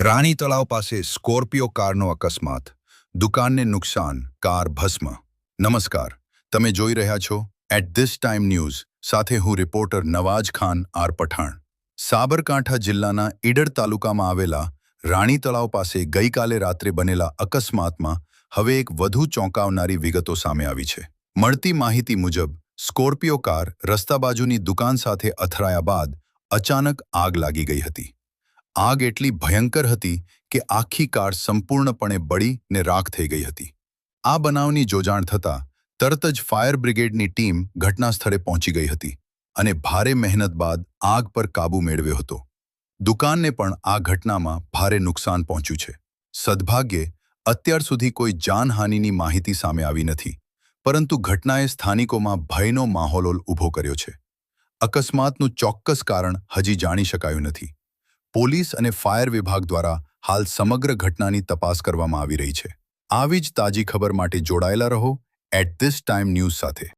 રાણી તળાવ પાસે સ્કોર્પિયો કારનો અકસ્માત, દુકાનને નુકસાન, કાર ભસ્મ. નમસ્કાર, તમે જોઈ રહ્યા છો એટ ધીસ ટાઈમ ન્યૂઝ, સાથે હું રિપોર્ટર નવાજ ખાન આર પઠાણ. સાબરકાંઠા જિલ્લાના ઈડર તાલુકામાં આવેલા રાણી તળાવ પાસે ગઈકાલે રાત્રે બનેલા અકસ્માતમાં હવે એક વધુ ચોંકાવનારી વિગતો સામે આવી છે. મળતી માહિતી મુજબ સ્કોર્પિયો કાર રસ્તા બાજુની દુકાન સાથે અથડાયા બાદ અચાનક આગ લાગી ગઈ હતી. આગ એટલી ભયંકર હતી કે આખી કાર સંપૂર્ણપણે બળીને રાખ થઈ ગઈ હતી. આ બનાવની જોજાણ થતાં તરત જ ફાયર બ્રિગેડની ટીમ ઘટના સ્થળે પહોંચી ગઈ હતી અને ભારે મહેનત બાદ આગ પર કાબૂ મેળવ્યો હતો. દુકાનને પણ આ ઘટનામાં ભારે નુકસાન પહોંચ્યું છે. સદભાગ્યે અત્યાર સુધી કોઈ જાનહાનિની માહિતી સામે આવી નથી, પરંતુ ઘટનાએ સ્થાનિકોમાં ભયનો માહોલ ઊભો કર્યો છે. અકસ્માતનું ચોક્કસ કારણ હજી જાણી શકાયું નથી. પોલીસ અને ફાયર વિભાગ દ્વારા હાલ સમગ્ર ઘટનાની તપાસ કરવામાં આવી રહી છે. આવી જ તાજી ખબર માટે જોડાયેલા રહો એટ ધીસ ટાઈમ ન્યૂઝ સાથે.